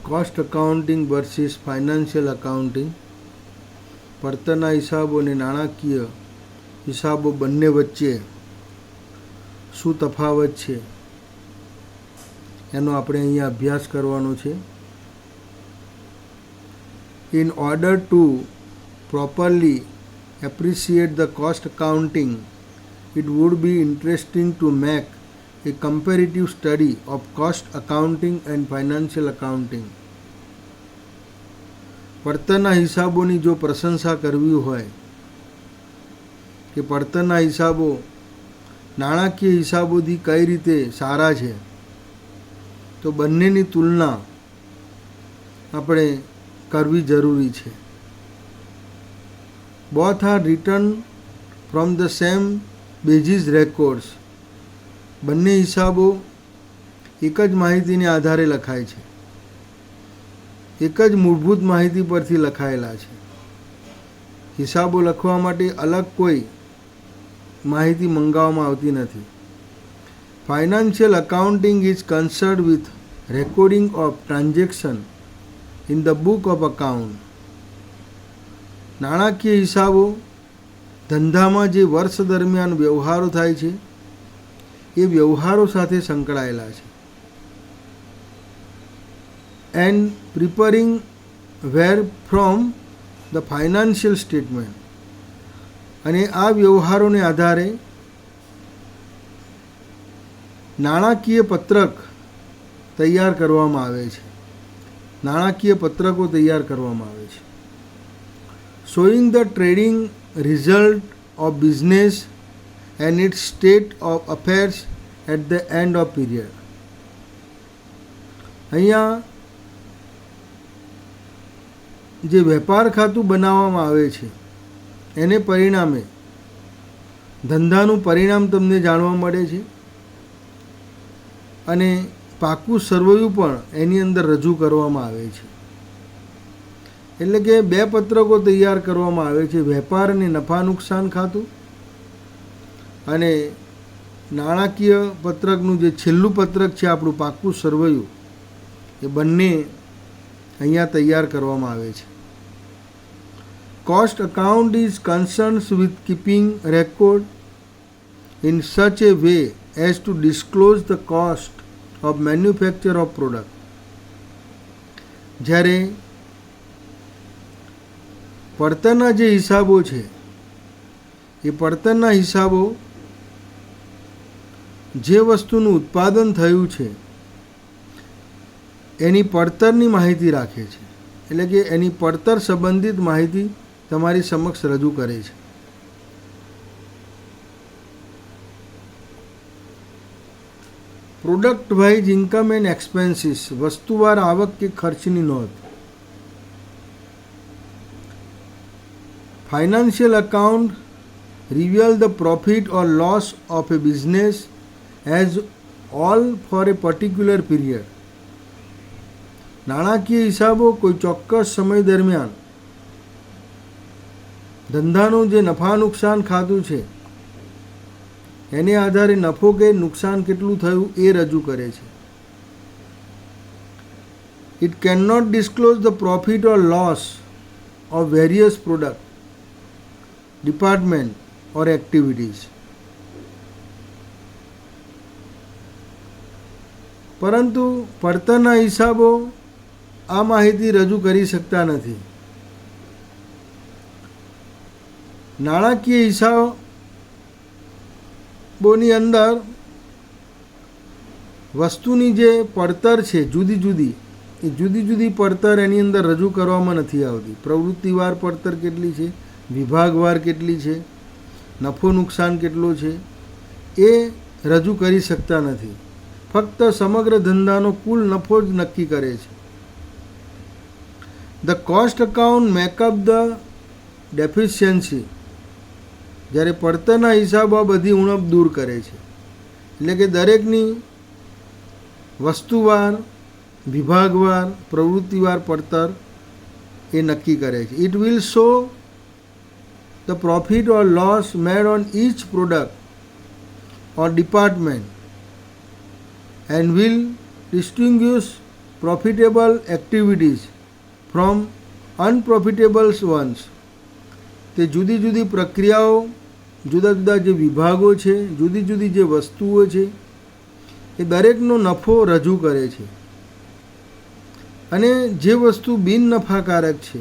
Cost accounting versus financial accounting, પડતરના હિસાબો અને નાણાકીય હિસાબો બંને વચ્ચે શું તફાવત છે એનો આપણે અહીંયા અભ્યાસ કરવાનો છે. In order to properly appreciate the cost accounting, it would be interesting to make a comparative study of cost accounting and financial accounting. પડતરના હિસાબોની જો પ્રશંસા કરવી હોય કે પડતરના હિસાબો નાણાકીય હિસાબોથી કઈ રીતે સારા છે, તો બંનેની તુલના આપણે કરવી જરૂરી છે. Both are return from the same basis records. બંને હિસાબો એક જ માહિતીને આધારે લખાય છે, એક જ મૂળભૂત માહિતી પરથી લખાયેલા છે. હિસાબો લખવા માટે અલગ કોઈ માહિતી મંગાવવામાં આવતી નથી. Financial accounting is કન્સર્ન્ડ with recording of transaction in the book of account. નાણાકીય હિસાબો ધંધામાં જે વર્ષ દરમિયાન વ્યવહારો થાય છે એ વ્યવહારો સાથે સંકળાયેલા છે. And preparing where from the financial statement. અને આ વ્યવહારોને આધારે નાણાકીય પત્રક તૈયાર કરવામાં આવે છે, નાણાકીય પત્રકો તૈયાર કરવામાં આવે છે. Showing the trading result of business and its state of affairs at the end of period. અહીંયા જે વેપાર ખાતું બનાવવામાં આવે છે એને પરિણામે ધંધાનું પરિણામ તમને જાણવા મળે છે અને પાકું સરવૈયું પણ એની અંદર રજૂ કરવામાં આવે છે. એટલે કે બે પત્રકો તૈયાર કરવામાં આવે છે, વેપાર અને નફા નુકસાન ખાતું અને નાણાકીય પત્રકનું જે છેલ્લું પત્રક છે આપણું પાકું સરવૈયું, એ બંને અહીંયા તૈયાર કરવામાં આવે છે. Cost account is concerned with keeping record in such a way as to disclose the cost of manufacture of product. જ્યારે પડતરના જે હિસાબો છે એ પડતરના હિસાબો જે વસ્તુનું ઉત્પાદન થયું છે એની પડતરની માહિતી રાખે છે. એટલે કે એની પડતર સંબંધિત માહિતી તમારી સમક્ષ રજૂ કરે છે. Product wise income and expenses. વસ્તુવાર આવક કે ખર્ચની નોંધ. Financial account reveal the profit or loss of a business as all for a particular period. નાણાકીય હિસાબો કોઈ ચોક્કસ સમય દરમિયાન ધંધાનું જે નફા નુકસાન ખાતું છે એને આધારે નફો કે નુકસાન કેટલું થયું એ રજૂ કરે છે. It can not disclose the profit or loss of various product, department or activities. પરંતુ પડતરના હિસાબો આ માહિતી રજૂ કરી શકતા નથી. નાણાકીય હિસાબોની અંદર વસ્તુની જે પડતર છે જુદી જુદી, એ જુદી જુદી પડતર એની અંદર રજૂ કરવામાં નથી આવતી. પ્રવૃત્તિવાર પડતર કેટલી છે, વિભાગવાર કેટલી છે, નફો નુકસાન કેટલો છે એ રજૂ કરી શકતા નથી. ફક્ત સમગ્ર ધંધાનો કુલ નફો જ નક્કી કરે છે. The cost account makeup the deficiency. જ્યારે પડતરના હિસાબો આ બધી ઉણપ દૂર કરે છે. એટલે કે દરેકની વસ્તુવાર, વિભાગવાર, પ્રવૃત્તિવાર પડતર એ નક્કી કરે છે. It will show the profit or loss made on each product or department and will distinguish profitable activities from unprofitable ones. તે જુદી જુદી પ્રક્રિયાઓ, જુદા જુદા જે વિભાગો છે, જુદી જુદી જે વસ્તુઓ છે, એ દરેકનો નફો રજૂ કરે છે. અને જે વસ્તુ બિન નફાકારક છે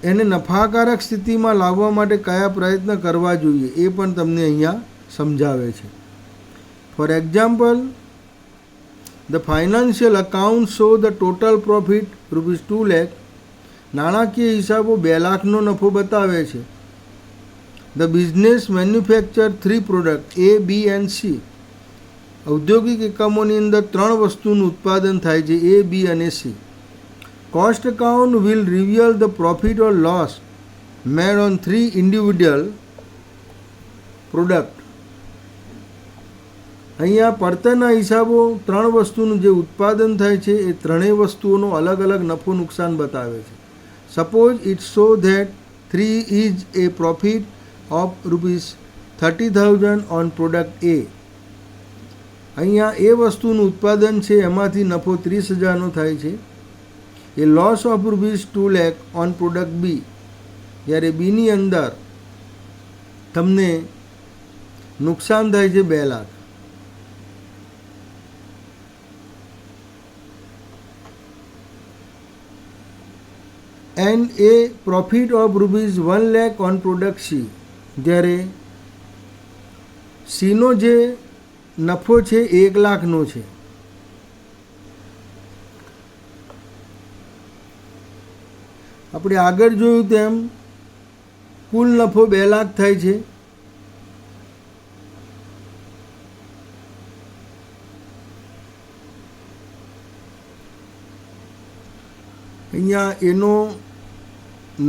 એને નફાકારક સ્થિતિમાં લાવવા માટે કયા પ્રયત્ન કરવા જોઈએ એ પણ તમને અહીંયા સમજાવે છે. For example, the financial account show the total profit ₹2 lakh. નાણાકીય હિસાબો 2 લાખનો નફો બતાવે છે. The business manufacture 3 product A, B and C. ઔદ્યોગિક એકમોની અંદર 3 વસ્તુનું ઉત્પાદન થાય છે, A, B અને C. Cost account will reveal the profit or loss made on 3 individual product. અહીંયા પડતરના હિસાબો 3 વસ્તુનું જે ઉત્પાદન થાય છે એ ત્રણેય વસ્તુઓનો અલગ અલગ નફો નુકસાન બતાવે છે. Suppose it show that 3 is A profit of ₹30,000 on product A. અહીંયા એ વસ્તુનું ઉત્પાદન છે એમાંથી નફો 30,000નો થાય છે. A loss of ₹2 lakh on product B. જ્યારે બીની અંદર તમને નુકસાન થાય છે 2 lakh. And a profit of ₹1 lakh on product C. જ્યારે સીનો જે નફો છે 1 લાખનો છે. આપણે આગળ જોયું તેમ કુલ નફો 2 લાખ થાય છે. અહીંયા એનો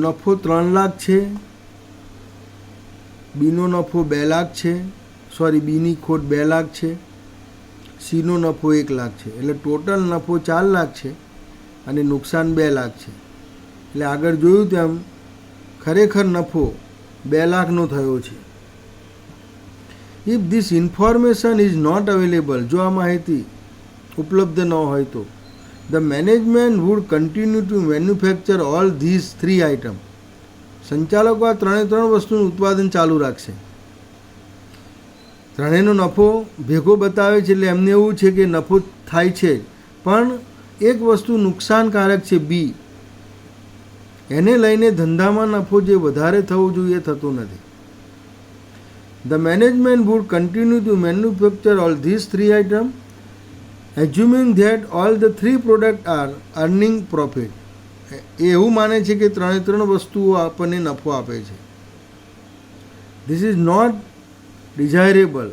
નફો 3 લાખ છે, બીનો નફો 2 લાખ છે, બીની ખોટ 2 લાખ છે, સીનો નફો 1 લાખ છે. એટલે ટોટલ નફો 4 લાખ છે અને નુકસાન 2 લાખ છે. એટલે આગળ જોયું તેમ ખરેખર નફો 2 લાખનો થયો છે. If this information is not available, જો આ માહિતી ઉપલબ્ધ ન હોય તો the management would continue to manufacture all these 3 item. સંચાલકો આ 3 વસ્તુનું ઉત્પાદન ચાલુ રાખશે. ત્રણેયનો નફો ભેગો બતાવે છે એટલે એમને એવું છે કે નફો થાય છે, પણ એક વસ્તુ નુકસાનકારક છે B. એને લઈને ધંધામાં નફો જે વધારે થવો જોઈએ થતો નથી. The management would continue to manufacture all these 3 item assuming that all the 3 product are earning profit. એ એવું માને છે કે 3 વસ્તુઓ આપણને નફો આપે છે. This is not desirable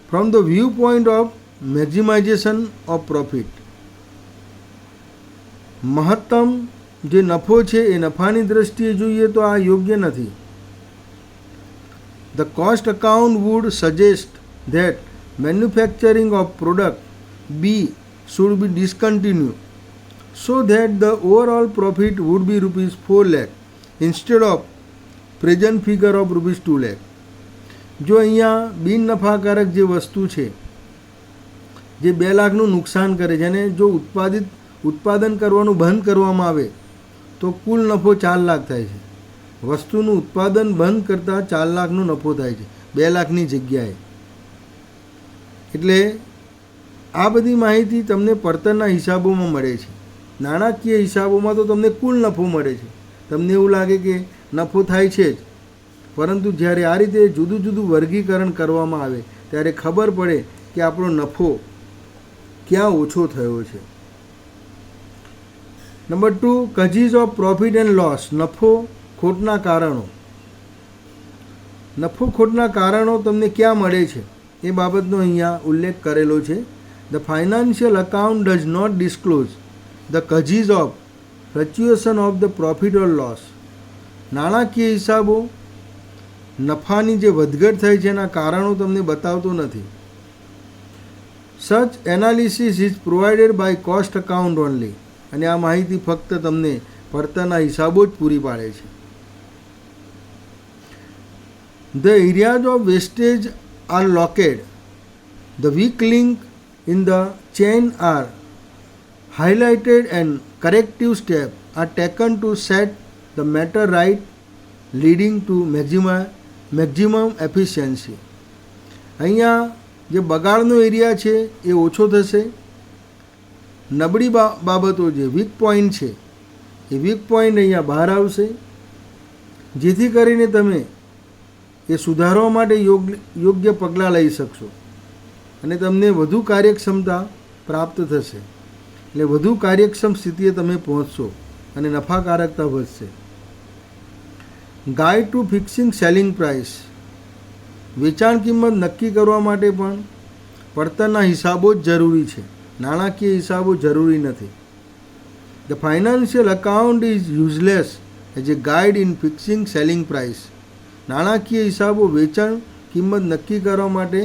from the viewpoint of maximisation of profit. મહત્તમ જે નફો છે એ નફાની દ્રષ્ટિએ જોઈએ તો આ યોગ્ય નથી. The cost account wood suggest that manufacturing of product B should be discontinued so that the overall profit would be ₹4 lakh instead of present figure of ₹2 lakh. જો અહીંયા બિન નફાકારક જે વસ્તુ છે જે 2 લાખનું નુકસાન કરે છે અને જો ઉત્પાદન કરવાનું બંધ કરવામાં આવે તો કુલ નફો 4 લાખ થાય છે. વસ્તુનું ઉત્પાદન બંધ કરતાં 4 લાખનો નફો થાય છે 2 લાખની જગ્યાએ. એટલે આ બધી માહિતી તમને પડતરના હિસાબોમાં મળે છે. નાણાકીય હિસાબોમાં તો તમને કુલ નફો મળે છે. તમને એવું લાગે કે નફો થાય છે જ, પરંતુ જ્યારે આ રીતે જુદું જુદું વર્ગીકરણ કરવામાં આવે ત્યારે ખબર પડે કે આપણો નફો ક્યાં ઓછો થયો છે. Number 2, causes of profit and loss. નફો ખોટના કારણો. નફો ખોટના કારણો તમને ક્યાં મળે છે એ બાબતનો અહીંયા ઉલ્લેખ કરેલો છે. The financial account does not disclose the causes of fluctuation of the profit or loss. નાણાકીય હિસાબો નફાની જે વધઘટ થઈ છે એના કારણો તમને બતાવતો નથી. Such analysis is provided by cost account only. અને આ માહિતી ફક્ત તમને પડતરના હિસાબો જ પૂરી પાડે છે. The areas of wastage are located The weak link in the chain are highlighted and corrective steps are taken to set the matter right, leading to maximum efficiency. અહીંયા જે બગાડનો એરિયા છે એ ઓછો થશે. નબળી બાબતો જે વીક પોઈન્ટ છે એ weak point અહીંયા બહાર આવશે, જેથી કરીને તમે એ સુધારવા માટે યોગ્ય પગલાં લઈ શકશો અને તમને વધુ કાર્યક્ષમતા પ્રાપ્ત થશે. એટલે વધુ કાર્યક્ષમ સ્થિતિએ તમે પહોંચશો અને નફાકારકતા વધશે. Guide to fixing selling price. વેચાણ કિંમત નક્કી કરવા માટે પણ પડતરના હિસાબો જ જરૂરી છે, નાણાકીય હિસાબો જરૂરી નથી. The financial account is useless as a guide in fixing selling price. નાણાકીય હિસાબો વેચાણ કિંમત નક્કી કરવા માટે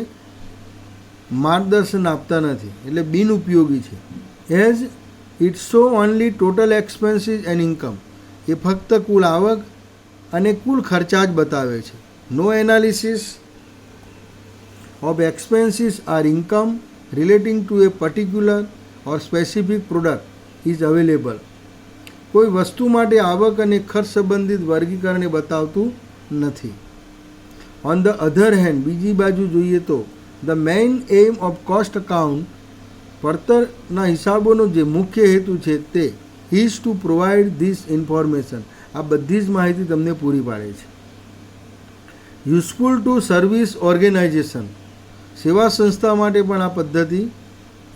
માર્ગદર્શન આપતા નથી, એટલે બિનઉપયોગી છે. As it show only total expenses and income. એ ફક્ત કુલ આવક અને કુલ ખર્ચા જ બતાવે છે. No analysis of expenses or income relating to a particular or specific product is available. કોઈ વસ્તુ માટે આવક અને ખર્ચ સંબંધિત વર્ગીકરણ એ બતાવતું નથી. ઓન ધ અધર હેન્ડ, બીજી બાજુ જોઈએ તો the main aim of cost account, પડતરના હિસાબોનો જે મુખ્ય હેતુ છે તે is to provide this information. આ બધી જ માહિતી તમને પૂરી પાડે છે. Useful to service organisation. સેવા સંસ્થા માટે પણ આ પદ્ધતિ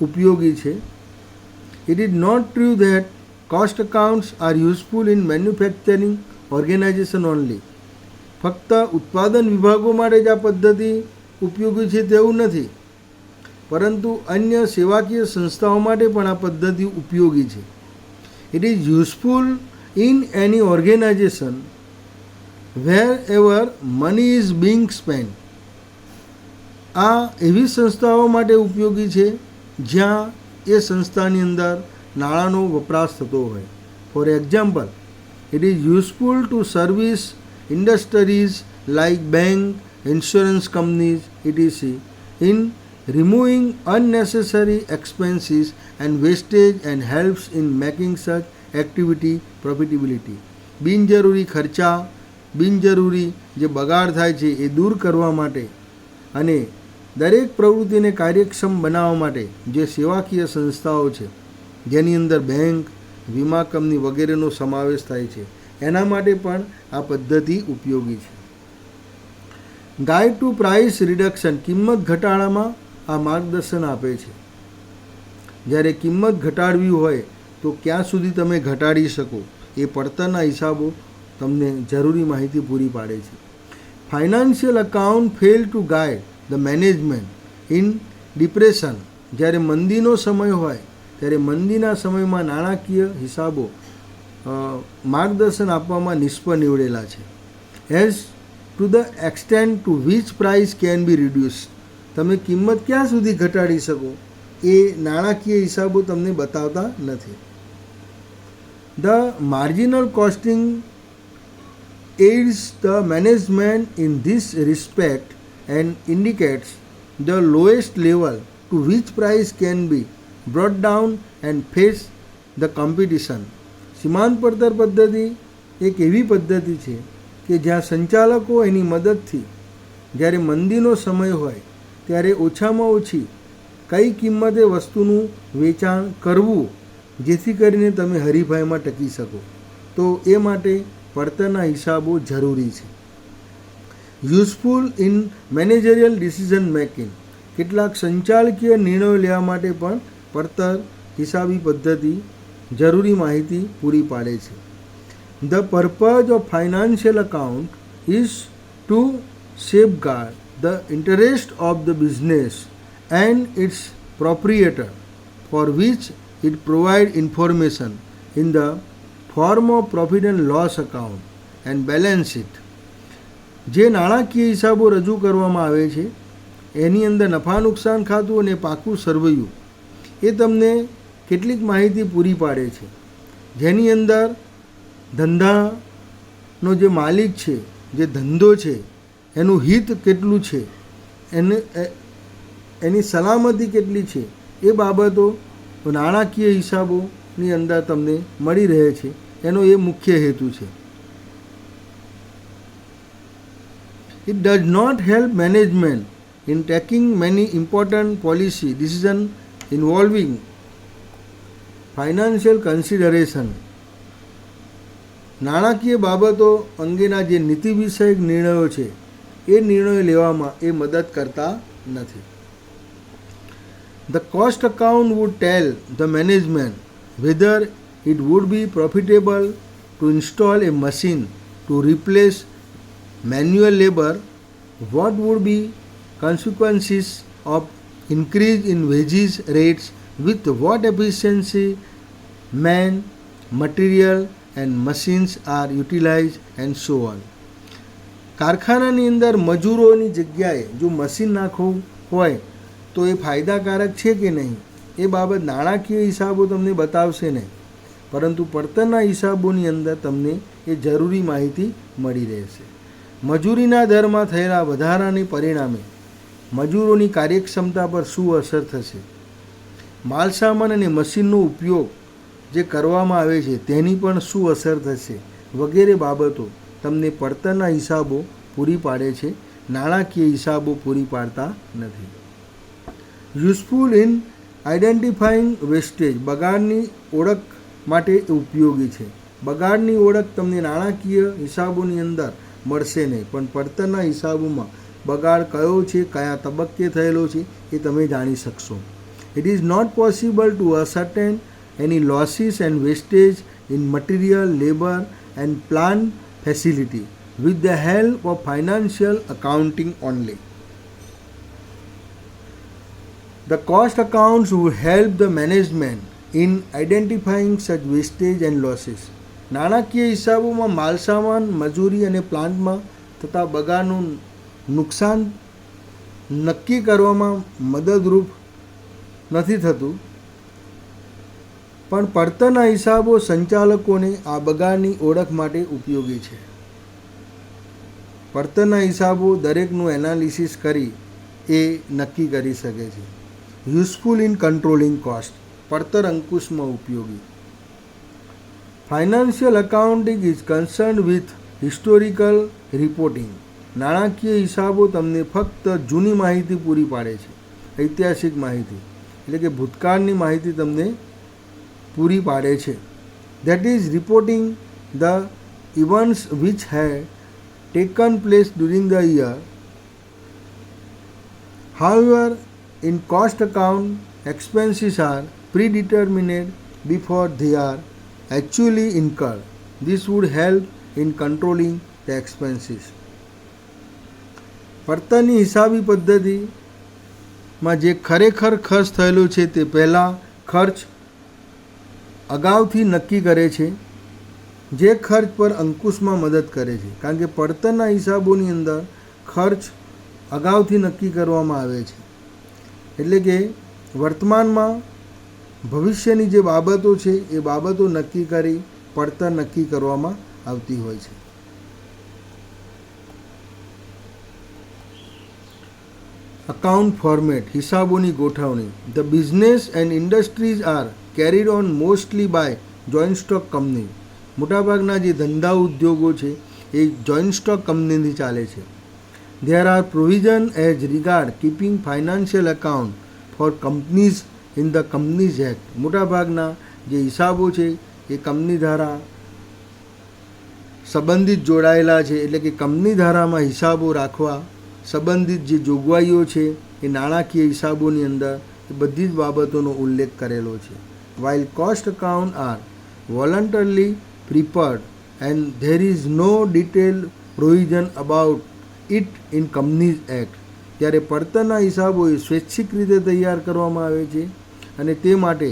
ઉપયોગી છે. It is not true that cost accounts are useful in manufacturing organisation only. ફક્ત ઉત્પાદન વિભાગો માટે જ આ પદ્ધતિ ઉપયોગી છે તેવું નથી, પરંતુ અન્ય સેવાકીય સંસ્થાઓ માટે પણ આ પદ્ધતિ ઉપયોગી છે. It is useful in any organization where ever money is being spend. આ એવી સંસ્થાઓ માટે ઉપયોગી છે જ્યાં એ સંસ્થાની અંદર નાણાંનો વપરાશ થતો હોય. For example, it is useful to service industries like bank, insurance companies, etc. in removing unnecessary expenses and wastage and helps in making such activity profitability. બિનજરૂરી ખર્ચા, બિનજરૂરી જે બગાડ થાય છે એ દૂર કરવા માટે અને દરેક પ્રવૃત્તિને કાર્યક્ષમ બનાવવા માટે જે સેવાકીય સંસ્થાઓ છે જેની અંદર બેંક, વીમા કંપની વગેરેનો સમાવેશ થાય છે, એના માટે પણ આ પદ્ધતિ ઉપયોગી છે. Guide to price reduction. કિંમત ઘટાડામાં આ માર્ગદર્શન આપે છે. જ્યારે કિંમત ઘટાડવી હોય તો ક્યાં સુધી તમે ઘટાડી શકો એ પડતરના હિસાબો તમને જરૂરી માહિતી પૂરી પાડે છે. Financial account fail to guide the management in depression. જ્યારે મંદીનો સમય હોય ત્યારે મંદીના સમયમાં નાણાકીય હિસાબો માર્ગદર્શન આપવામાં નિષ્ફળ નીવડેલા છે. As to the extent two which price can be reduce. તમે કિંમત ક્યાં સુધી ઘટાડી શકો એ નાણાકીય હિસાબો તમને બતાવતા નથી. The marginal costing aids the management in this respect and indicates the lowest level to which price can be brought down and face the competition. સીમાંત પડતર પદ્ધતિ એક એવી પદ્ધતિ છે કે જ્યાં સંચાલકો એની મદદથી જ્યારે મંદીનો સમય હોય ત્યારે ઓછામાં ઓછી કઈ કિંમતે વસ્તુનું વેચાણ કરવું જેથી કરીને તમે હરીફાઈમાં ટકી શકો, તો એ માટે પડતરના હિસાબો જરૂરી છે. Useful in managerial decision making. કેટલાક સંચાલકીય નિર્ણયો લેવા માટે પણ પડતર હિસાબી પદ્ધતિ જરૂરી માહિતી પૂરી પાડે છે. The purpose of financial account is to safeguard the interest of the business and its proprietor for which it provide information in the form of profit and loss account and balance sheet. જે નાણાકીય હિસાબો રજૂ કરવામાં આવે છે એની અંદર નફા નુકસાન ખાતું અને પાકું સરવૈયું એ તમને કેટલીક માહિતી પૂરી પાડે છે, જેની અંદર ધંધાનો જે માલિક છે, જે ધંધો છે એનું હિત કેટલું છે, એની સલામતી કેટલી છે એ બાબતો નાણાકીય હિસાબોની અંદર તમને મળી રહે છે. એનો એ મુખ્ય હેતુ છે. It does not help management in taking many important policy decisions involving financial consideration. નાણાકીય બાબતો અંગેના જે નીતિ વિષયક નિર્ણયો છે એ નિર્ણયો લેવામાં એ મદદ કરતા નથી. The cost account would tell the management whether it would be profitable to install a machine to replace manual labor, what would be consequences of increase in wages rates, with what efficiency man, material and machines are utilized, and so on. કારખાનાની અંદર મજૂરોની જગ્યાએ જો machine નાખવું હોય તો એ ફાયદાકારક છે કે નહીં એ બાબત નાણાકીય હિસાબો તમને બતાવશે નહીં, પરંતુ પડતરના હિસાબોની અંદર તમને એ જરૂરી માહિતી મળી રહેશે. મજૂરીના દરમાં થયેલા વધારાને પરિણામે મજૂરોની કાર્યક્ષમતા પર શું અસર થશે, માલસામાન અને મશીનનો ઉપયોગ જે કરવામાં આવે છે તેની પણ શું અસર થશે વગેરે બાબતો તમને પડતરના હિસાબો પૂરી પાડે છે, નાણાકીય હિસાબો પૂરી પાડતા નથી. યુઝફુલ ઇન આઈડેન્ટિફાઈંગ વેસ્ટેજ, બગાડની ઓળખ માટે ઉપયોગી છે. બગાડની ઓળખ તમને નાણાકીય હિસાબોની અંદર મળશે નહીં, પણ પડતરના હિસાબોમાં બગાડ કયો છે, કયા તબક્કે થયેલો છે એ તમે જાણી શકશો. It is not possible to ascertain any losses and wastage in material, labor and plant facility with the help of financial accounting only. The cost accounts would help the management in identifying such wastage and losses. નાણાકીય હિસાબોમાં માલસામાન, મજૂરી અને પ્લાન્ટમાં થતા બગાડનું નુકસાન નક્કી કરવામાં મદદરૂપ નથી થતું, પણ પડતરના હિસાબો સંચાલકોને આ બગાડની ઓળખ માટે ઉપયોગી છે. પડતરના હિસાબો દરેકનું એનાલિસિસ કરી એ નક્કી કરી શકે છે. યુઝફુલ ઇન કંટ્રોલિંગ કોસ્ટ, પડતર અંકુશમાં ઉપયોગી. Financial accounting is કન્સર્ન્ડ with historical reporting. નાણાકીય હિસાબો તમને ફક્ત જૂની માહિતી પૂરી પાડે છે, ઐતિહાસિક માહિતી એટલે કે ભૂતકાળની માહિતી તમને પૂરી પાડે છે. That is reporting the events which had taken place during the year. However in cost account, expenses are predetermined before they are actually incurred. This would help in controlling the expenses. પડતરની હિસાબી પદ્ધતિમાં જે ખરેખર ખર્ચ થયેલો છે તે પહેલાં ખર્ચ અગાઉથી નક્કી કરે છે, જે ખર્ચ પર અંકુશમાં મદદ કરે છે, કારણ કે પડતરના હિસાબોની અંદર ખર્ચ અગાઉથી નક્કી કરવામાં આવે છે. એટલે કે વર્તમાનમાં ભવિષ્યની જે બાબતો છે એ બાબતો નક્કી કરી પડતર નક્કી કરવામાં આવતી હોય છે. અકાઉન્ટ ફોર્મેટ, હિસાબોની ગોઠવણી. The business and industries are carried on mostly by joint stock company. મોટાભાગના જે ધંધા ઉદ્યોગો છે એ જોઈન્ટ સ્ટોક કંપનીથી ચાલે છે. There are provisions as regard keeping financial account for companies in the Companies Act. મોટાભાગના જે હિસાબો છે એ કંપની ધારા સંબંધિત જોડાયેલા છે, એટલે કે કંપની ધારામાં હિસાબો રાખવા સંબંધિત જે જોગવાઈઓ છે એ નાણાકીય હિસાબોની અંદર એ બધી જ બાબતોનો ઉલ્લેખ કરેલો છે. While cost accounts are voluntarily prepared and there is no detailed provision about it in companies act, ત્યારે પડતરના હિસાબો એ સ્વૈચ્છિક રીતે તૈયાર કરવામાં આવે છે અને તે માટે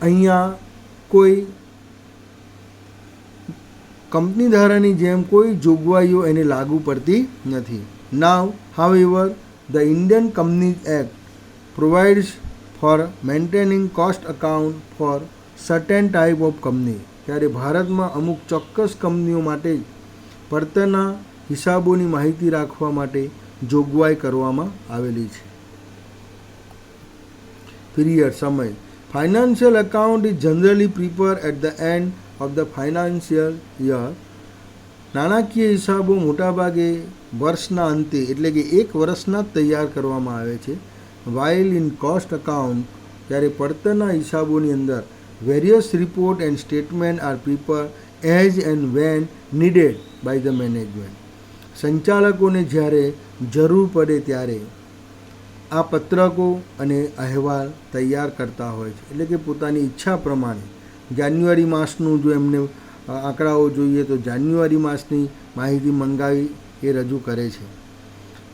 અહીંયા કોઈ કંપની ધારાની જેમ કોઈ જોગવાઈઓ એને લાગુ પડતી નથી. Now however the Indian Companies Act provides for maintaining cost account for certain type of company. ત્યારે ભારતમાં અમુક ચોક્કસ કંપનીઓ માટે પડતરના હિસાબોની માહિતી રાખવા માટે જોગવાઈ કરવામાં આવેલી છે. પીરિયડ સમય. Financial account is generally prepare at the end of the financial year. નાણાકીય હિસાબો મોટાભાગે વર્ષના અંતે એટલે કે એક વર્ષના જ તૈયાર કરવામાં આવે છે. વાઇલ ઇન કોસ્ટ અકાઉન્ટ, જ્યારે પડતરના હિસાબોની અંદર various report and statement are prepare as and when needed by the management. સંચાલકોને જ્યારે જરૂર પડે ત્યારે આ પત્રકો અને અહેવાલ તૈયાર કરતા હોય છે. એટલે કે પોતાની ઈચ્છા પ્રમાણે જાન્યુઆરી માસનું જો એમને આંકડાઓ જોઈએ તો જાન્યુઆરી માસની માહિતી મંગાવી એ રજૂ કરે છે.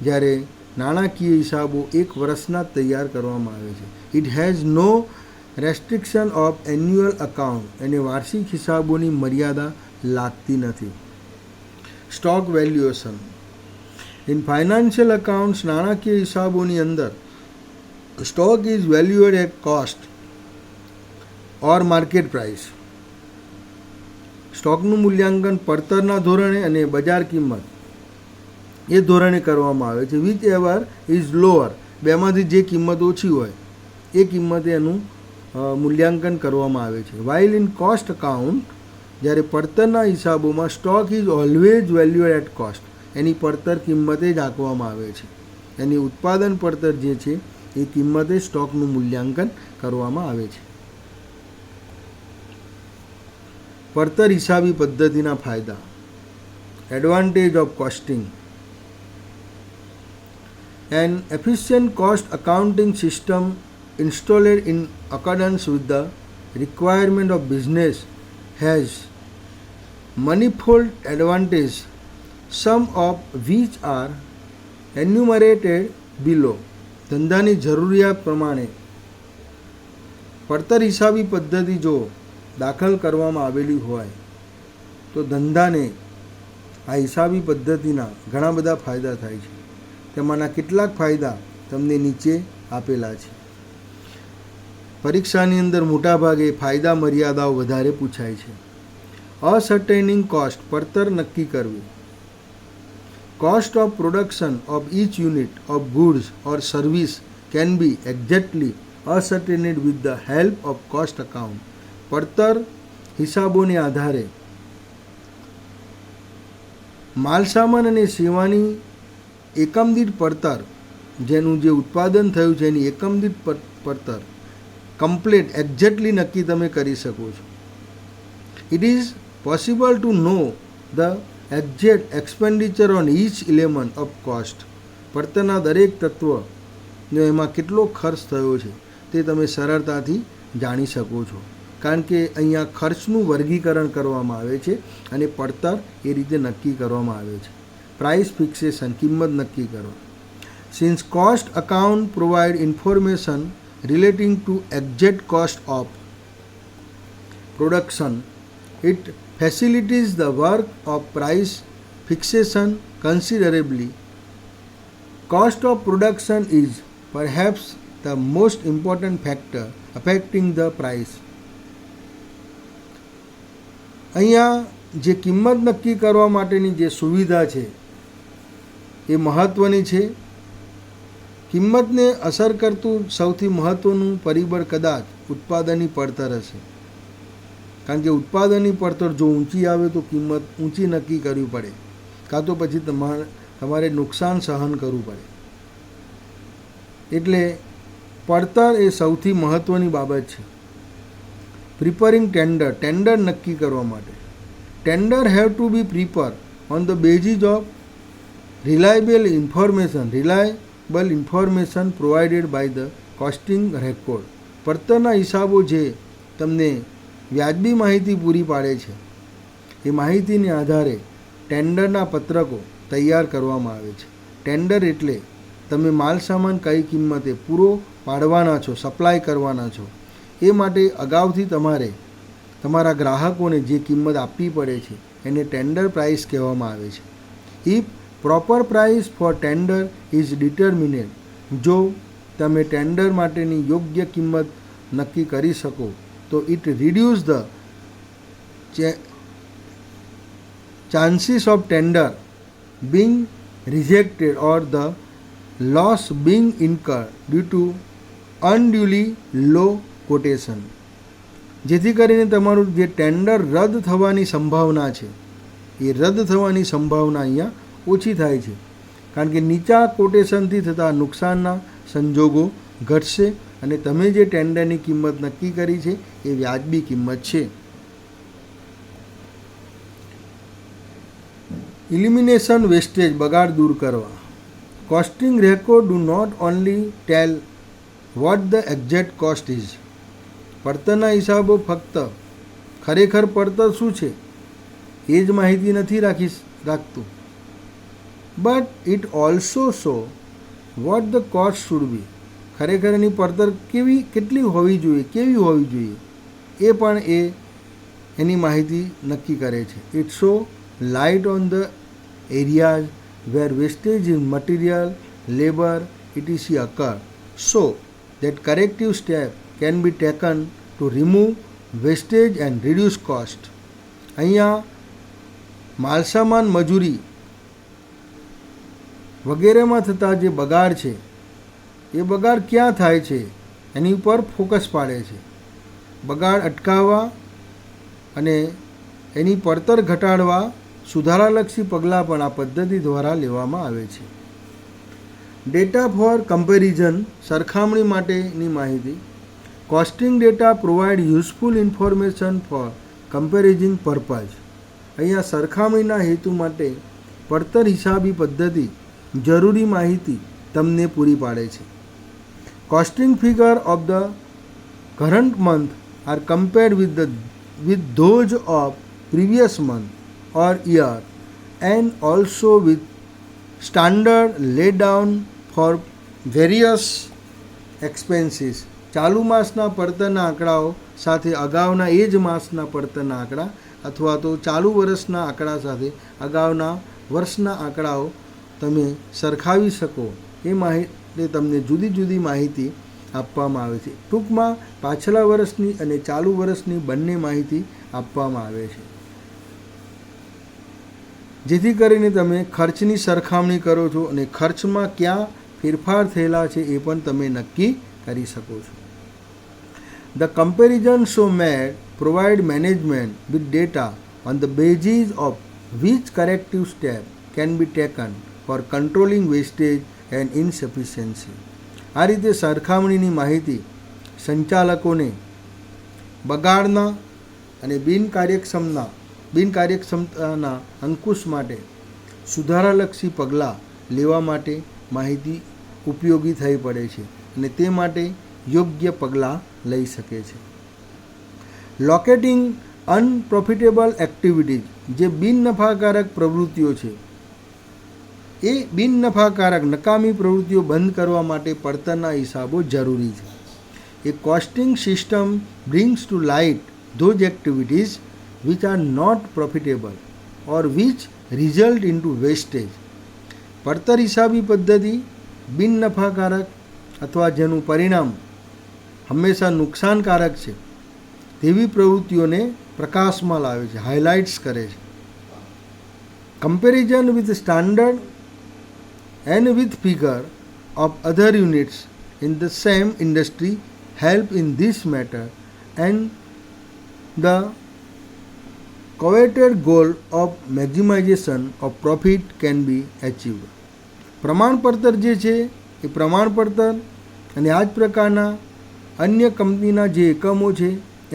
જ્યારે નાણાકીય હિસાબો એક વર્ષના જ તૈયાર કરવામાં આવે છે. It has no restriction of annual account, એને વાર્ષિક હિસાબોની મર્યાદા લાગતી નથી. Stock valuation in financial accounts, નાણાકીય હિસાબોની અંદર stock is valued at cost or market price. સ્ટોકનું મૂલ્યાંકન પડતરના ધોરણે અને બજાર કિંમત એ ધોરણે કરવામાં આવે છે. વિચ એવર ઇઝ લોઅર, બેમાંથી જે કિંમત ઓછી હોય એ કિંમતે એનું મૂલ્યાંકન કરવામાં આવે છે. વાઇલ ઇન કોસ્ટ અકાઉન્ટ, જ્યારે પડતરના હિસાબોમાં stock is always valued at cost, એની પડતર કિંમતે જ આંકવામાં આવે છે. એની ઉત્પાદન પડતર જે છે એ કિંમતે સ્ટોકનું મૂલ્યાંકન કરવામાં આવે છે. પડતર હિસાબી પદ્ધતિના ફાયદા. Advantage of costing. An efficient cost accounting system installed in accordance with the requirement of business has manifold advantages, some of which are enumerated below. ધંધાની જરૂરિયાત પ્રમાણે પડતર હિસાબી પદ્ધતિ જો દાખલ કરવામાં આવેલી હોય તો ધંધાને આ હિસાબી પદ્ધતિના ઘણા બધા ફાયદા થાય છે. તેમાંના કેટલાક ફાયદા તમને નીચે આપેલા છે. પરીક્ષાની અંદર મોટાભાગે ફાયદા મર્યાદાઓ વધારે પૂછાય છે. અસર્ટેનિંગ કોસ્ટ, પડતર નક્કી કરવી. Cost of production of each unit of goods or service can be exactly ascertained with the help of cost account. પડતર હિસાબોને આધારે માલસામાન અને સેવાની એકમ દીઠ પડતર, જેનું જે ઉત્પાદન થયું છે એની એકમ દીઠ પડતર કમ્પ્લીટ એક્ઝેક્ટલી નક્કી તમે કરી શકો છો. It is possible to know the exact expenditure on each element of cost. પડતરના દરેક તત્વનો એમાં કેટલો ખર્ચ થયો છે તે તમે સરળતાથી જાણી શકો છો, કારણ કે અહીંયા ખર્ચનું વર્ગીકરણ કરવામાં આવે છે અને પડતર એ રીતે નક્કી કરવામાં આવે છે. પ્રાઇસ ફિક્સેશન, કિંમત નક્કી કરો. Since cost account provide information relating to exact cost of production, it facilitates the work of price fixation considerably. Cost of production is perhaps the most important factor affecting the price. અહીંયા જે કિંમત નક્કી કરવા માટેની જે સુવિધા છે એ મહત્ત્વની છે. કિંમતને અસર કરતું સૌથી મહત્ત્વનું પરિબળ કદાચ ઉત્પાદનની પડતર હશે, કારણ કે ઉત્પાદનની પડતર જો ઊંચી આવે તો કિંમત ઊંચી નક્કી કરવી પડે, કાં તો પછી તમારે નુકસાન સહન કરવું પડે. એટલે પડતર એ સૌથી મહત્ત્વની બાબત છે. પ્રિપેરિંગ ટેન્ડર, ટેન્ડર નક્કી કરવા માટે. Tender have to be prepare on the basis of reliable information provided by the costing record. પડતરના હિસાબો જે તમને વ્યાજબી માહિતી પૂરી પાડે છે એ માહિતીને આધારે ટેન્ડરના પત્રકો તૈયાર કરવામાં આવે છે. ટેન્ડર એટલે તમે માલ સામાન કઈ કિંમતે પૂરો પાડવાના છો, સપ્લાય કરવાના છો, એ માટે અગાઉથી તમારે તમારા ગ્રાહકોને જે કિંમત આપવી પડે છે એને ટેન્ડર પ્રાઇસ કહેવામાં આવે છે. If proper price for tender is determined, જો તમે ટેન્ડર માટેની યોગ્ય કિંમત નક્કી કરી શકો તો it reduce the chances of tender being rejected or the loss being incurred due to unduly low quotation, જેથી કરીને તમારું જે ટેન્ડર રદ થવાની સંભાવના છે એ રદ થવાની સંભાવના અહીંયા ઓછી થાય છે, કારણ કે નીચા કોટેશનથી થતા નુકસાનના સંજોગો ઘટશે અને તમે જે ટેન્ડરની કિંમત નક્કી કરી છે એ વ્યાજબી કિંમત છે. ઇલિમિનેશન વેસ્ટેજ, બગાડ દૂર કરવા. Costing record do not only tell what the exact cost is. પડતરના હિસાબો ફક્ત ખરેખર પડતર શું છે એ જ માહિતી નથી રાખતું, but it also show vote the cost should be. ખરેખર એની પડતર કેટલી હોવી જોઈએ એ પણ એની માહિતી નક્કી કરે છે. It show light on the areas where wastage in material, labour, etc. occur, so that corrective step can be taken to remove wastage and reduce cost. અહીંયા માલસામાન, મજૂરી વગેરેમાં થતા જે બગાડ છે એ બગાડ ક્યાં થાય છે એની ઉપર ફોકસ પાડે છે. બગાડ અટકાવવા અને એની પડતર ઘટાડવા સુધારાલક્ષી પગલાં પણ આ પદ્ધતિ દ્વારા લેવામાં આવે છે. ડેટા ફોર કમ્પેરિઝન, સરખામણી માટેની માહિતી. Costing data provide useful information for comparing purpose. અહીંયા સરખામણીના હેતુ માટે પડતર હિસાબી પદ્ધતિ જરૂરી માહિતી તમને પૂરી પાડે છે. Costing figure of the current month are compared with those of previous month or year and also with standard laid down for various expenses. ચાલુ માસના પડતરના આંકડાઓ સાથે અગાઉના એ જ માસના પડતરના આંકડા અથવા તો ચાલુ વર્ષના આંકડા સાથે અગાઉના વર્ષના આંકડાઓ તમે સરખાવી શકો એ માટે તમને જુદી જુદી માહિતી આપવામાં આવે છે. ટૂંકમાં પાછલા વર્ષની અને ચાલુ વર્ષની બંને માહિતી આપવામાં આવે છે, જેથી કરીને તમે ખર્ચની સરખામણી કરો છો અને ખર્ચમાં ક્યાં ફેરફાર થયેલા છે એ પણ તમે નક્કી કરી શકો છો. The comparison so made provide management with data on the basis of which corrective step can be taken for controlling wastage and insufficiency. આ રીતે સરખામણીની માહિતી સંચાલકોને બગાડના અને બિનકાર્યક્ષમતાના અંકુશ માટે સુધારાલક્ષી પગલાં લેવા માટે માહિતી ઉપયોગી થઈ પડે છે અને તે માટે યોગ્ય પગલાં લઈ શકે છે. લોકેટિંગ અનપ્રોફિટેબલ એક્ટિવિટીઝ, જે બિનનફાકારક પ્રવૃત્તિઓ છે એ બિનનફાકારક નકામી પ્રવૃત્તિઓ બંધ કરવા માટે પડતરના હિસાબો જરૂરી છે. A costing system brings to light those activities which are not profitable or which result into wastage. પડતર હિસાબી પદ્ધતિ બિનનફાકારક અથવા જેનું પરિણામ હંમેશા નુકસાનકારક છે તેવી પ્રવૃત્તિઓને પ્રકાશમાં લાવે છે, હાઇલાઇટ્સ કરે છે. Comparison with standard and with figure of other units in the same industry help in this matter, and the coveted goal of maximization of profit can be achieved. પ્રમાણપત્ર જે છે એ પ્રમાણપત્ર અને આ જ પ્રકારના અન્ય કંપનીના જે એકમો છે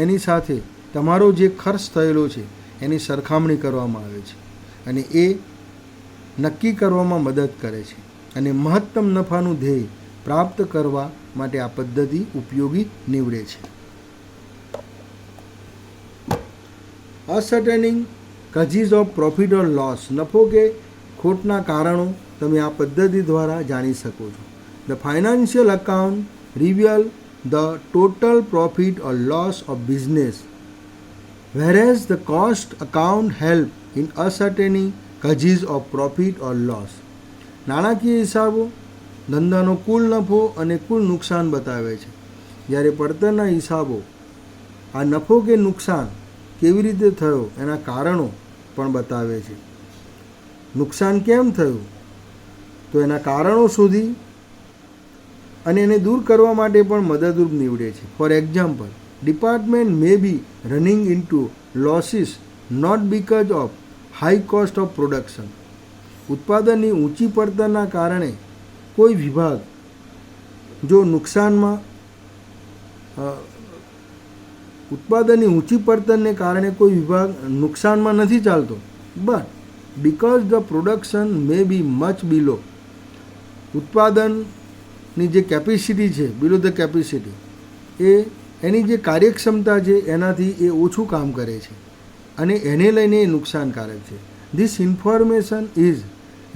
એની સાથે તમારો જે ખર્ચ થયેલો છે એની સરખામણી કરવામાં આવે છે અને એ નક્કી કરવામાં મદદ કરે છે અને મહત્તમ નફાનું ધ્યેય પ્રાપ્ત કરવા માટે આ પદ્ધતિ ઉપયોગી નીવડે છે. અસર્ટેનિંગ કઝીસ ઓફ પ્રોફિટ ઓર લોસ, નફો કે ખોટના કારણો તમે આ પદ્ધતિ દ્વારા જાણી શકો છો. The financial account reveal the total profit or loss of business, whereas the cost account help in ascertaining causes of profit or loss. નાણાકીય હિસાબો ધંધાનો કુલ નફો અને કુલ નુકસાન બતાવે છે, જ્યારે પડતરના હિસાબો આ નફો કે નુકસાન કેવી રીતે થયો એના કારણો પણ બતાવે છે. નુકસાન કેમ થયું તો એના કારણો શોધી અને એને દૂર કરવા માટે પણ મદદરૂપ નીવડે છે. For example, department may be running into losses not because of high cost of production. ઉત્પાદનની ઊંચી પડતરના કારણે કોઈ વિભાગ જો નુકસાનમાં ઉત્પાદનની ઊંચી પડતરને કારણે કોઈ વિભાગ નુકસાનમાં નથી ચાલતો, but because the production may be much below. ઉત્પાદનની જે કેપેસિટી છે, બિલો ધ કેપેસિટી, એની જે કાર્યક્ષમતા છે એનાથી એ ઓછું કામ કરે છે અને એને લઈને એ નુકસાનકારક છે. This information is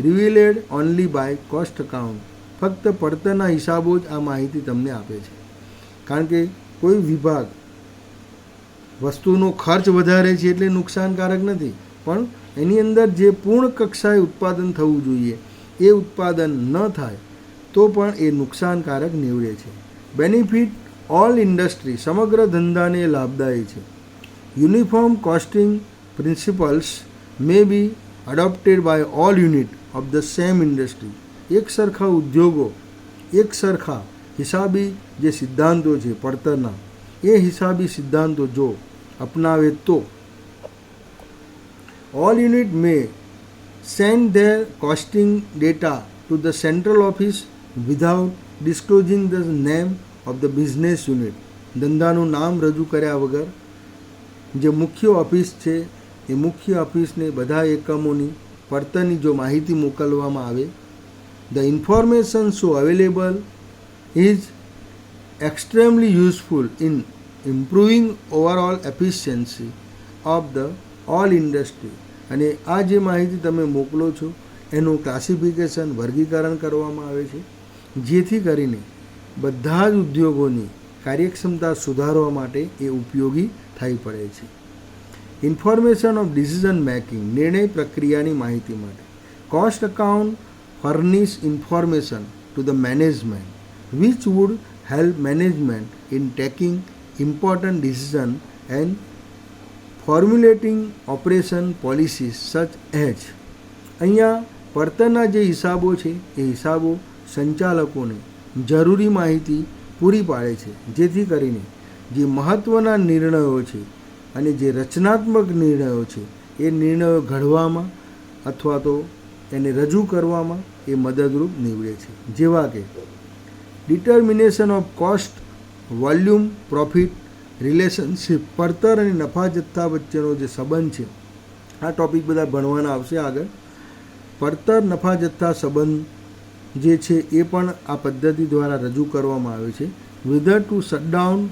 revealed only by cost account. ફક્ત પડતરના હિસાબો જ આ માહિતી તમને આપે છે. કારણ કે કોઈ વિભાગ વસ્તુનો ખર્ચ વધારે છે એટલે નુકસાનકારક નથી, પણ એની અંદર જે પૂર્ણ કક્ષાએ ઉત્પાદન થવું જોઈએ એ ઉત્પાદન ન થાય તો પણ એ નુકસાનકારક નીવડે છે. Benefit all industry. સમગ્ર ધંધાને લાભદાયી છે. Uniform costing principles may be adopted by all unit of the same industry. એક સરખા ઉદ્યોગો એક સરખા હિસાબી જે સિદ્ધાંતો છે પડતરના, એ હિસાબી સિદ્ધાંતો જો અપનાવે તો all unit may send their costing data to the central office without disclosing the name of the business unit. ધંધાનું નામ રજૂ કર્યા વગર જે મુખ્ય ઓફિસ છે એ મુખ્ય ઓફિસને બધા એકમોની પડતરની જો માહિતી મોકલવામાં આવે, the information so available is extremely useful in improving overall efficiency of the all industry. અને આ જે માહિતી તમે મોકલો છો એનું ક્લાસિફિકેશન, વર્ગીકરણ કરવામાં આવે છે, જેથી કરીને બધા જ ઉદ્યોગોની કાર્યક્ષમતા સુધારવા માટે એ ઉપયોગી થઈ પડે છે. Information of decision making. નિર્ણય પ્રક્રિયાની માહિતી માટે cost account furnish information to the management which would help management in taking important decisions and formulating operation policies such as. અહીંયા પડતરના જે હિસાબો છે એ હિસાબો સંચાલકોને જરૂરી માહિતી પૂરી પાડે છે, જેથી કરીને જે મહત્ત્વના નિર્ણયો છે અને જે રચનાત્મક નિર્ણયો છે એ નિર્ણયો ઘડવામાં અથવા તો એને રજૂ કરવામાં એ મદદરૂપ નીવડે છે. જેવા કે determination of cost, volume, profit relationship. પડતર અને નફા જથ્થા વચ્ચેનો જે સંબંધ છે, આ ટૉપિક બધા ભણવાના આવશે આગળ. પડતર નફા જથ્થા સંબંધ જે છે એ પણ આ પદ્ધતિ દ્વારા રજૂ કરવામાં આવે છે. Whether to shut down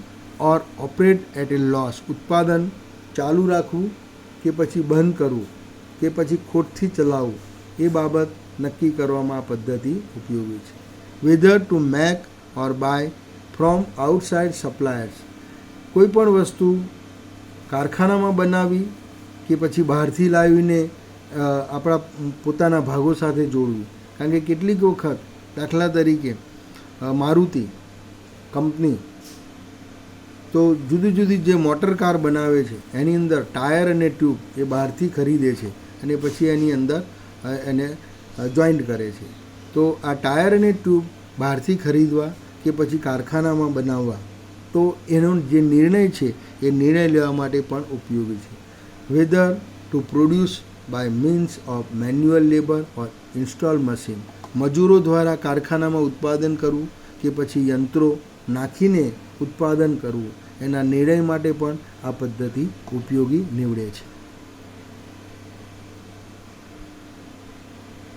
or operate at a loss. ઉત્પાદન ચાલુ રાખવું કે પછી બંધ કરવું કે પછી ખોટથી ચલાવવું એ બાબત નક્કી કરવામાં આ પદ્ધતિ ઉપયોગી છે. Whether to make or buy from outside suppliers. કોઈ પણ વસ્તુ કારખાનામાં બનાવવી કે પછી બહારથી લાવીને આપણા પોતાના ભાગો સાથે જોડવી. કારણ કે કેટલીક વખત દાખલા તરીકે મારુતિ કંપની તો જુદી જુદી જે મોટર કાર બનાવે છે એની અંદર ટાયર અને ટ્યુબ એ બહારથી ખરીદે છે અને પછી એની અંદર એને જોઈન્ટ કરે છે. તો આ ટાયર અને ટ્યુબ બહારથી ખરીદવા કે પછી કારખાનામાં બનાવવા, તો એનો જે નિર્ણય છે એ નિર્ણય લેવા માટે પણ ઉપયોગી છે. Whether to produce by means of manual labour or install machine. મજૂરો દ્વારા કારખાનામાં ઉત્પાદન કરવું કે પછી યંત્રો નાખીને ઉત્પાદન કરવું, એના નિર્ણય માટે પણ આ પદ્ધતિ ઉપયોગી નીવડે છે.